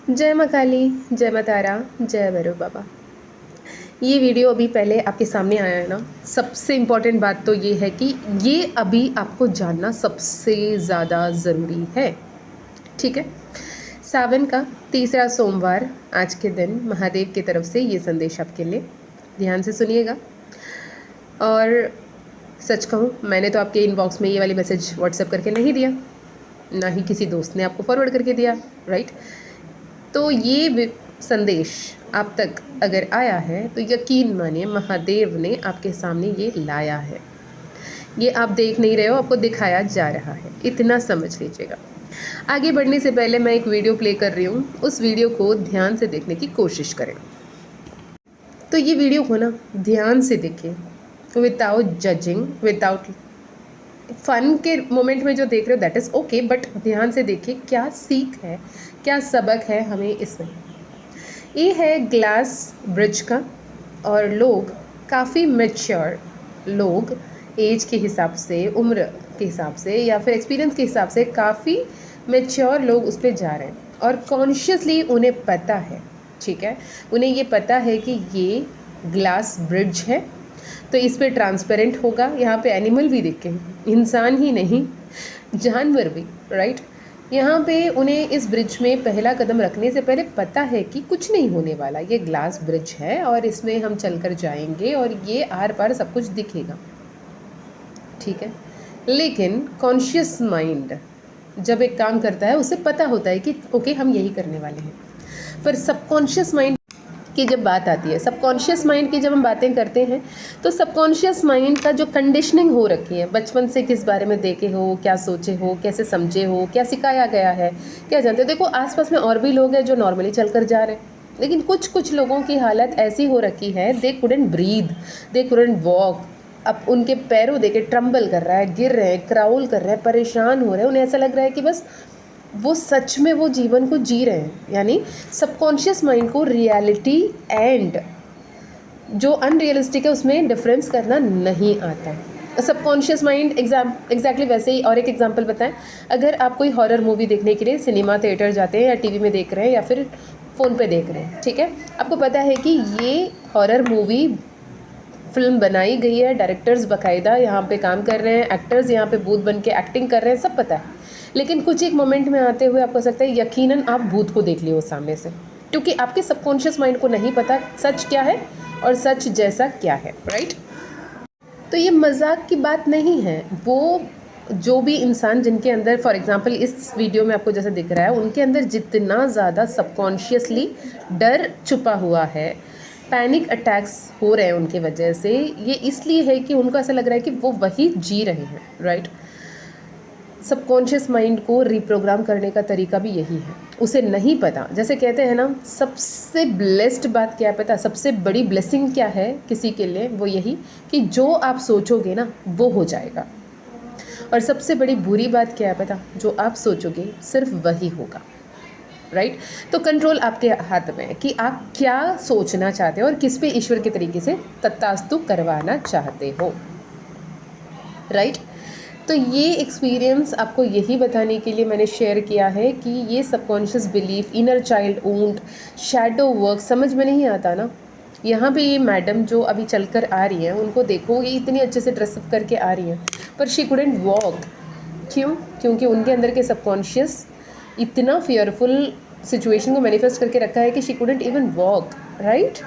जय माँ काली, जय माँ तारा, जय भैरव बाबा। ये वीडियो अभी पहले आपके सामने आया है ना। सबसे इम्पॉर्टेंट बात तो ये है कि ये अभी आपको जानना सबसे ज़्यादा ज़रूरी है। ठीक है। सावन का तीसरा सोमवार आज के दिन महादेव की तरफ से ये संदेश आपके लिए, ध्यान से सुनिएगा। और सच कहूँ, मैंने तो आपके इनबॉक्स में ये वाली मैसेज व्हाट्सएप करके नहीं दिया, ना ही किसी दोस्त ने आपको फॉरवर्ड करके दिया, राइट। तो ये संदेश आप तक अगर आया है तो यकीन मानिए महादेव ने आपके सामने ये लाया है। ये आप देख नहीं रहे हो, आपको दिखाया जा रहा है, इतना समझ लीजिएगा। आगे बढ़ने से पहले मैं एक वीडियो प्ले कर रही हूँ, उस वीडियो को ध्यान से देखने की कोशिश करें। तो ये वीडियो को ना ध्यान से देखें, विदाउट जजिंग, विदाउट फन के मोमेंट में जो देख रहे हो दैट इज़ ओके, बट ध्यान से देखिए क्या सीख है, क्या सबक है हमें इसमें। ये है ग्लास ब्रिज का, और लोग काफ़ी मैच्योर लोग, एज के हिसाब से, उम्र के हिसाब से या फिर एक्सपीरियंस के हिसाब से काफ़ी मैच्योर लोग उस पर जा रहे हैं और कॉन्शियसली उन्हें पता है, ठीक है, उन्हें ये पता है कि ये ग्लास ब्रिज है तो इस पे ट्रांसपेरेंट होगा। यहाँ पे एनिमल भी दिखे, इंसान ही नहीं जानवर भी, राइट। यहाँ पे उन्हें इस ब्रिज में पहला कदम रखने से पहले पता है कि कुछ नहीं होने वाला, ये ग्लास ब्रिज है और इसमें हम चलकर जाएंगे और ये आर पार सब कुछ दिखेगा, ठीक है। लेकिन कॉन्शियस माइंड जब एक काम करता है उसे पता होता है कि ओके हम यही करने वाले हैं, पर सबकॉन्शियस माइंड की जब बात आती है, सबकॉन्शियस माइंड की जब हम बातें करते हैं तो सबकॉन्शियस माइंड का जो कंडीशनिंग हो रखी है बचपन से, किस बारे में देखे हो, क्या सोचे हो, कैसे समझे हो, क्या सिखाया गया है, क्या जानते हो। देखो आसपास में और भी लोग हैं जो नॉर्मली चलकर जा रहे हैं, लेकिन कुछ लोगों की हालत ऐसी हो रखी है, they couldn't breathe, they couldn't walk. अब उनके पैरों देके ट्रम्बल कर रहा है, गिर रहे हैं, क्राउल कर रहे हैं, परेशान हो रहे हैं, उन्हें ऐसा लग रहा है कि बस वो सच में वो जीवन को जी रहे हैं। यानी सबकॉन्शियस माइंड को रियलिटी एंड जो अनरियलिस्टिक है उसमें डिफरेंस करना नहीं आता। सबकॉन्शियस माइंड एग्जैक्टली वैसे ही। और एक एग्जांपल बताएं, अगर आप कोई हॉरर मूवी देखने के लिए सिनेमा थिएटर जाते हैं या टीवी में देख रहे हैं या फिर फ़ोन पे देख रहे हैं, ठीक है, आपको पता है कि ये हॉरर मूवी फिल्म बनाई गई है, डायरेक्टर्स बाकायदा यहाँ पे काम कर रहे हैं, एक्टर्स यहाँ पे भूत बन के एक्टिंग कर रहे हैं, सब पता है। लेकिन कुछ एक मोमेंट में आते हुए आपको सकता है यकीनन आप भूत को देख लियो सामने से, क्योंकि आपके सबकॉन्शियस माइंड को नहीं पता सच क्या है और सच जैसा क्या है, राइट। तो ये मजाक की बात नहीं है। वो जो भी इंसान जिनके अंदर, फॉर एग्जांपल इस वीडियो में आपको जैसे दिख रहा है, उनके अंदर जितना ज़्यादा सबकॉन्शियसली डर छुपा हुआ है, पैनिक अटैक्स हो रहे हैं उनकी वजह से, ये इसलिए है कि उनको ऐसा लग रहा है कि वो वही जी रहे हैं, राइट। सबकॉन्शियस माइंड को रिप्रोग्राम करने का तरीका भी यही है, उसे नहीं पता। जैसे कहते हैं ना, सबसे ब्लेस्ड बात क्या है पता, सबसे बड़ी ब्लेसिंग क्या है किसी के लिए, वो यही कि जो आप सोचोगे ना वो हो जाएगा। और सबसे बड़ी बुरी बात क्या है पता, जो आप सोचोगे सिर्फ वही होगा, राइट। तो कंट्रोल आपके हाथ में है कि आप क्या सोचना चाहते हो और किस पे ईश्वर के तरीके से तत्तास्तु करवाना चाहते हो, राइट। तो ये एक्सपीरियंस आपको यही बताने के लिए मैंने शेयर किया है कि ये subconscious belief, inner child wound, shadow work समझ में नहीं आता ना। यहाँ पे ये मैडम जो अभी चलकर आ रही हैं, उनको देखो, ये इतनी अच्छे से ड्रेसअप करके आ रही हैं, पर शी कुडंट वॉक। क्यों? क्योंकि उनके अंदर के सबकॉन्शियस इतना फियरफुल सिचुएशन को मैनिफेस्ट करके रखा है कि she couldn't even walk, right.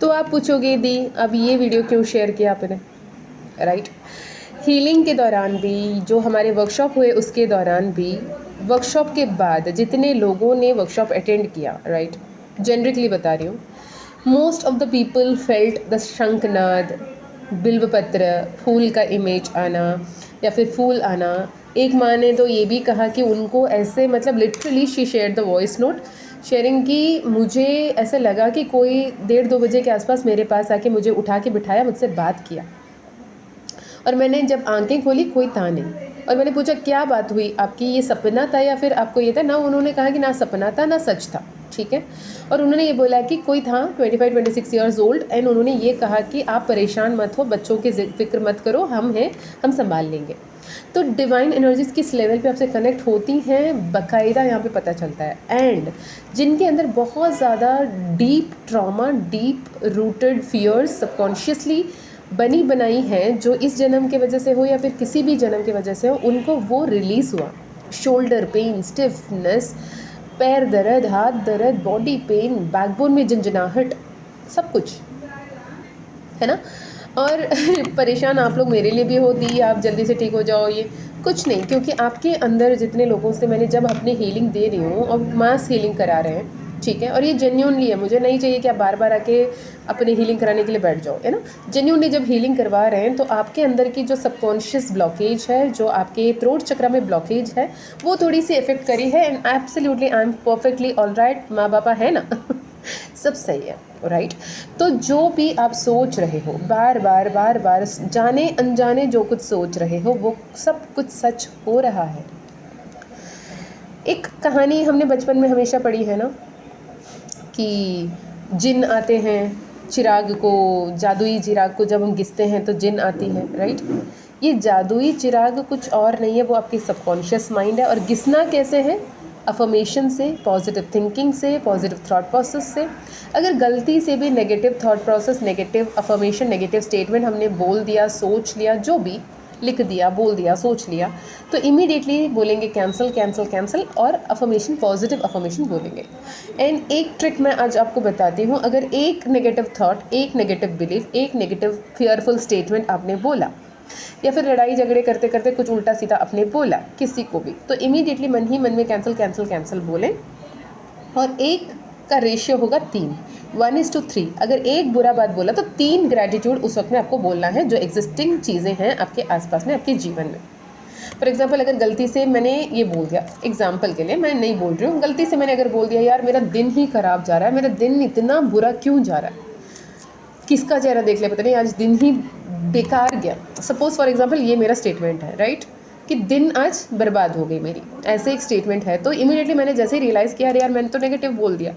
तो आप पूछोगे दी अब ये वीडियो क्यों शेयर किया आपने, राइट। हीलिंग के दौरान भी, जो हमारे वर्कशॉप हुए उसके दौरान भी, वर्कशॉप के बाद जितने लोगों ने वर्कशॉप अटेंड किया, राइट, जेनरिकली बता रही हूँ, most of the people felt the शंखनाद, बिल्वपत्र, फूल का इमेज आना या फिर फूल आना। एक माँ ने तो ये भी कहा कि उनको ऐसे, मतलब literally she share the voice note sharing की, मुझे ऐसा लगा कि कोई 1:30-2 बजे के आसपास मेरे पास आके मुझे उठा के बिठाया, मुझसे बात किया, और मैंने जब आंखें खोली कोई था नहीं। और मैंने पूछा क्या बात हुई आपकी, ये सपना था या फिर आपको ये था ना। उन्होंने कहा कि ना सपना था ना सच था, ठीक है। और उन्होंने ये बोला कि कोई था 25-26 ईयर्स ओल्ड, एंड उन्होंने ये कहा कि आप परेशान मत हो, बच्चों की फिक्र मत करो, हम हैं, हम संभाल लेंगे। तो डिवाइन एनर्जीज़ किस लेवल पे आपसे कनेक्ट होती हैं बाकायदा यहाँ पे पता चलता है। एंड जिनके अंदर बहुत ज़्यादा deep trauma, deep rooted fears subconsciously बनी बनाई हैं, जो इस जन्म के वजह से हो या फिर किसी भी जन्म की वजह से हो, उनको वो रिलीज़ हुआ। शोल्डर पेन, स्टिफनेस, पैर दर्द, हाथ दर्द, बॉडी पेन, बैकबोन में झंझनाहट, सब कुछ है ना। और परेशान आप लोग मेरे लिए भी होती, आप जल्दी से ठीक हो जाओ, ये कुछ नहीं, क्योंकि आपके अंदर जितने लोगों से मैंने जब अपनी हीलिंग दे रही हूँ और मास हीलिंग करा रहे हैं, ठीक है, और ये जेन्यूनली है, मुझे नहीं चाहिए कि आप बार बार आके अपनी हीलिंग कराने के लिए बैठ जाओ, है ना। जेन्यूनली जब हीलिंग करवा रहे हैं तो आपके अंदर की जो सबकॉन्शियस ब्लॉकेज है, जो आपके थ्रोट चक्र में ब्लॉकेज है, वो थोड़ी सी इफेक्ट करी है। And absolutely I am perfectly all right, माँ बापा है ना सब सही है, राइट। तो जो भी आप सोच रहे हो, बार बार बार बार जाने अनजाने जो कुछ सोच रहे हो, वो सब कुछ सच हो रहा है। एक कहानी हमने बचपन में हमेशा पढ़ी है ना, कि जिन आते हैं चिराग को, जादुई चिराग को जब हम घिसते हैं तो जिन आती है, राइट। ये जादुई चिराग कुछ और नहीं है, वो आपकी सबकॉन्शियस माइंड है। और घिसना कैसे है? अफर्मेशन से, पॉजिटिव थिंकिंग से, पॉजिटिव थॉट प्रोसेस से। अगर गलती से भी negative thought process, negative affirmation, negative statement हमने बोल दिया, सोच लिया, जो भी लिख दिया, बोल दिया, सोच लिया, तो इमीडिएटली बोलेंगे कैंसिल कैंसिल कैंसिल, और अफर्मेशन, पॉजिटिव अफर्मेशन बोलेंगे। एंड एक ट्रिक मैं आज आपको बताती हूँ। अगर एक नेगेटिव थॉट, एक नेगेटिव बिलीफ, एक नेगेटिव फियरफुल स्टेटमेंट आपने बोला, या फिर लड़ाई झगड़े करते करते कुछ उल्टा सीधा आपने बोला किसी को भी, तो इमीडिएटली मन ही मन में कैंसिल कैंसिल कैंसिल बोलें। और एक का रेशियो होगा 3, 1:3। अगर एक बुरा बात बोला तो 3 ग्रैटिट्यूड उस वक्त में आपको बोलना है, जो एग्जिस्टिंग चीज़ें हैं आपके आसपास में, आपके जीवन में। फॉर एग्जाम्पल, अगर गलती से मैंने ये बोल दिया, एग्जाम्पल के लिए मैं नहीं बोल रही हूँ, गलती से मैंने अगर बोल दिया, यार मेरा दिन ही ख़राब जा रहा है, मेरा दिन इतना बुरा क्यों जा रहा है, किसका चेहरा देख ले पता नहीं, आज दिन ही बेकार गया। सपोज फॉर एग्जांपल ये मेरा स्टेटमेंट है, राइट, कि दिन आज बर्बाद हो गई मेरी, ऐसे एक स्टेटमेंट है। तो इमीडिएटली मैंने जैसे ही रियलाइज़ किया, अरे यार मैंने तो नेगेटिव बोल दिया,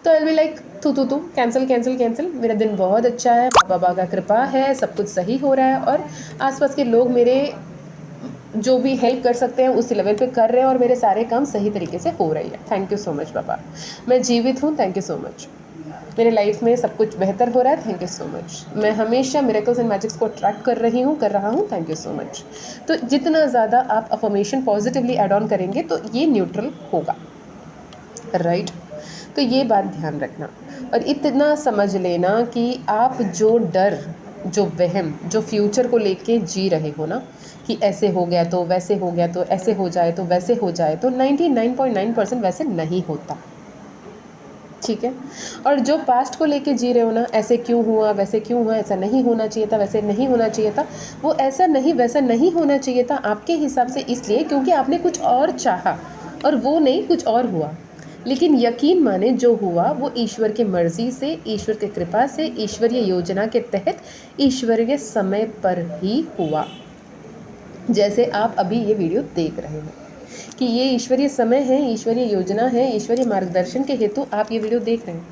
तो आई विल बी लाइक तू कैंसिल कैंसिल कैंसिल, मेरा दिन बहुत अच्छा है, बाबा का कृपा है, सब कुछ सही हो रहा है, और आसपास के लोग मेरे जो भी हेल्प कर सकते हैं उस लेवल पे कर रहे हैं, और मेरे सारे काम सही तरीके से हो रही है। थैंक यू सो मच बाबा, मैं जीवित हूँ, थैंक यू सो मच, मेरे लाइफ में सब कुछ बेहतर हो रहा है, थैंक यू सो मच, मैं हमेशा मिरेकल्स एंड मैजिक्स को अट्रैक्ट कर रहा हूँ, थैंक यू सो मच। तो जितना ज़्यादा आप अफर्मेशन पॉजिटिवली एड ऑन करेंगे तो ये न्यूट्रल होगा, राइट। तो ये बात ध्यान रखना, और इतना समझ लेना कि आप जो डर, जो वहम, जो फ्यूचर को लेके जी रहे हो ना, कि ऐसे हो गया तो वैसे हो गया तो ऐसे हो जाए तो वैसे हो जाए, तो 99.9% वैसे नहीं होता, ठीक है। और जो पास्ट को लेके जी रहे हो ना, ऐसे क्यों हुआ, वैसे क्यों हुआ, ऐसा नहीं होना चाहिए था, वैसे नहीं होना चाहिए था, वो ऐसा नहीं वैसा नहीं होना चाहिए था आपके हिसाब से, इसलिए क्योंकि आपने कुछ और चाहा और वो नहीं कुछ और हुआ। लेकिन यकीन माने जो हुआ वो ईश्वर की मर्ज़ी से, ईश्वर की कृपा से, ईश्वरीय योजना के तहत, ईश्वरीय समय पर ही हुआ। जैसे आप अभी ये वीडियो देख रहे हो कि ये ईश्वरीय समय है, ईश्वरीय योजना है, ईश्वरीय मार्गदर्शन के हेतु आप ये वीडियो देख रहे हैं।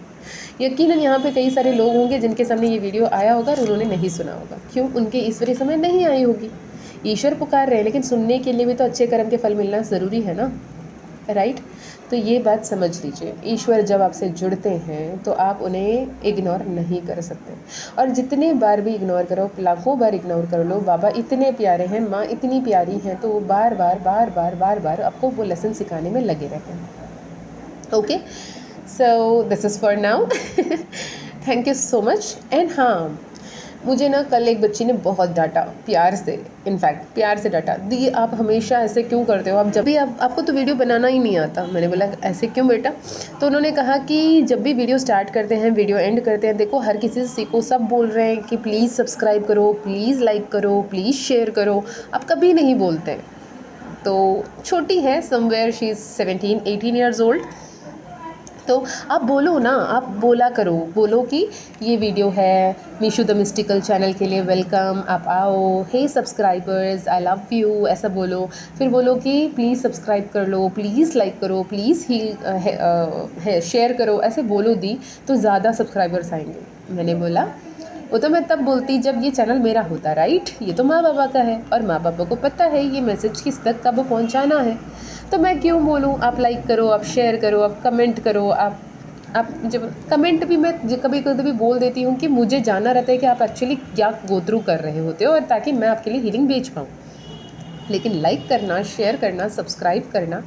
यकीनन यहाँ पे कई सारे लोग होंगे जिनके सामने ये वीडियो आया होगा और उन्होंने नहीं सुना होगा, क्यों? उनके ईश्वरीय समय नहीं आई होगी। ईश्वर पुकार रहे हैं, लेकिन सुनने के लिए भी तो अच्छे कर्म के फल मिलना ज़रूरी है ना, राइट। तो ये बात समझ लीजिए, ईश्वर जब आपसे जुड़ते हैं तो आप उन्हें इग्नोर नहीं कर सकते। और जितने बार भी इग्नोर करो, लाखों बार इग्नोर कर लो, बाबा इतने प्यारे हैं, माँ इतनी प्यारी हैं, तो वो बार बार बार बार बार बार आपको वो लेसन सिखाने में लगे रहते हैं। Okay, so this is for now, thank you so much. And हाँ, मुझे ना कल एक बच्ची ने बहुत डांटा, प्यार से, इनफैक्ट प्यार से डांटा, दी आप हमेशा ऐसे क्यों करते हो, आप जब भी आपको तो वीडियो बनाना ही नहीं आता। मैंने बोला ऐसे क्यों बेटा? तो उन्होंने कहा कि जब भी वीडियो स्टार्ट करते हैं, वीडियो एंड करते हैं, देखो हर किसी से सीखो, सब बोल रहे हैं कि प्लीज़ सब्सक्राइब करो, प्लीज़ लाइक करो, प्लीज़ शेयर करो, आप कभी नहीं बोलते हैं। तो छोटी है, somewhere she is 17-18 years old, तो आप बोलो ना, आप बोला करो, बोलो कि ये वीडियो है मीशू द मिस्टिकल चैनल के लिए, वेलकम, आप आओ, हे सब्सक्राइबर्स आई लव यू, ऐसा बोलो। फिर बोलो कि प्लीज़ सब्सक्राइब कर लो, प्लीज़ लाइक करो, प्लीज़ शेयर करो, ऐसे बोलो दी, तो ज़्यादा सब्सक्राइबर्स आएंगे। मैंने बोला वो तो मैं तब बोलती जब ये चैनल मेरा होता, राइट। ये तो माँ बाबा का है और माँ बाबा को पता है ये मैसेज किस तक कब पहुँचाना है, तो मैं क्यों बोलूँ। आप लाइक करो, आप शेयर करो, आप कमेंट करो, आप जब कमेंट भी मैं कभी कभी बोल देती हूँ कि मुझे जानना रहता है कि आप एक्चुअली क्या गो थ्रू कर रहे होते हो, और ताकि मैं आपके लिए हीलिंग भेज पाऊँ। लेकिन लाइक करना, शेयर करना, सब्सक्राइब करना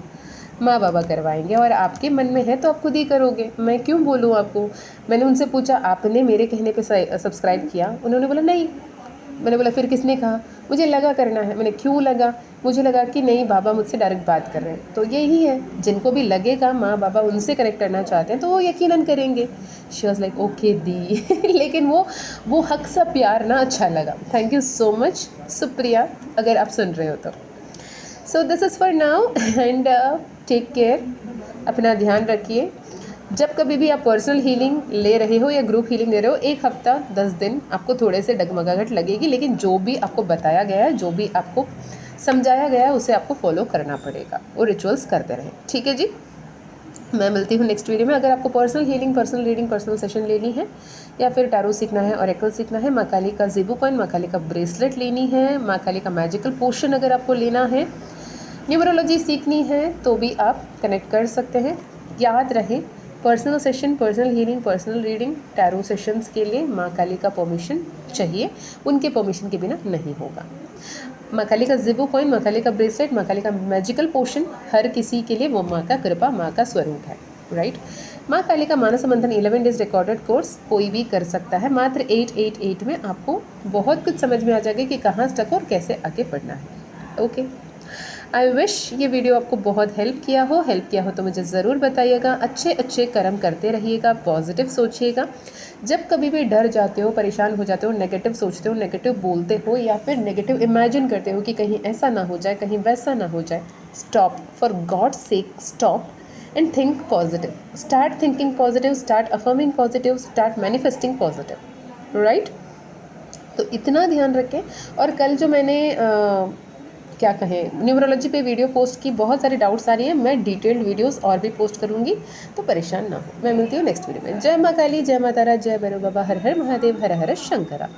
माँ बाबा करवाएंगे, और आपके मन में है तो आप खुद ही करोगे, मैं क्यों बोलूँ आपको। मैंने उनसे पूछा आपने मेरे कहने पे सब्सक्राइब किया, उन्होंने बोला नहीं। मैंने बोला फिर किसने कहा, मुझे लगा करना है। मैंने क्यों लगा, मुझे लगा कि नहीं बाबा मुझसे डायरेक्ट बात कर रहे हैं। तो यही है, जिनको भी लगेगा माँ बाबा उनसे कनेक्ट करना चाहते हैं तो वो यकीनन करेंगे। शी वॉज लाइक ओके दी लेकिन वो हक सा प्यार ना अच्छा लगा। Thank you so much Supriya, अगर आप सुन रहे हो तो। So this is for now and take care, अपना ध्यान रखिए। जब कभी भी आप पर्सनल हीलिंग ले रहे हो या ग्रुप हीलिंग ले रहे हो, 1 हफ्ता 10 दिन आपको थोड़े से डगमगाहट लगेगी, लेकिन जो भी आपको बताया गया है, जो भी आपको समझाया गया है, उसे आपको फॉलो करना पड़ेगा। वो रिचुअल्स करते रहें, ठीक है जी। मैं मिलती हूँ नेक्स्ट वीडियो में। अगर आपको personal healing, personal reading, personal session लेनी है, या फिर टैरो सीखना है, ऑरेकल सीखना है, माँ काली का ज़ेबू कॉइन, माँ काली का ब्रेसलेट लेनी है, माँ काली का मैजिकल पोशन अगर आपको लेना है, न्यूमरोलॉजी सीखनी है, तो भी आप कनेक्ट कर सकते हैं। याद रहे, personal session, personal healing, personal reading, tarot sessions के लिए माँ काली का परमिशन चाहिए, उनके परमिशन के बिना नहीं होगा। माँ काली का ज़ेबू कॉइन, माँ काली का ब्रेसलेट, माँ काली का मैजिकल पोशन, हर किसी के लिए वो माँ का कृपा, माँ का स्वरूप है, राइट। माँ काली का मानस मंथन 11 डेज रिकॉर्डेड कोर्स कोई भी कर सकता है। मात्र 888 में आपको बहुत कुछ समझ में आ जाएगा कि कहाँ स्टक और कैसे आगे बढ़ना है। ओके, आई विश ये वीडियो आपको बहुत हेल्प किया हो तो मुझे ज़रूर बताइएगा। अच्छे अच्छे कर्म करते रहिएगा, पॉजिटिव सोचिएगा। जब कभी भी डर जाते हो, परेशान हो जाते हो, नेगेटिव सोचते हो, नेगेटिव बोलते हो, या फिर नेगेटिव इमेजिन करते हो कि कहीं ऐसा ना हो जाए, कहीं वैसा ना हो जाए, stop, for God sake stop and think positive. Start thinking positive, start affirming positive, start manifesting positive, right. तो इतना ध्यान रखें। और कल जो मैंने क्या कहें, न्यूमरोलॉजी पे वीडियो पोस्ट की, बहुत सारे डाउट्स आ रही हैं, मैं डिटेल्ड वीडियोस और भी पोस्ट करूंगी, तो परेशान ना हो। मैं मिलती हूँ नेक्स्ट वीडियो में। जय माँ काली, जय माँ तारा, जय भैरव बाबा, हर हर महादेव, हर हर शंकरा।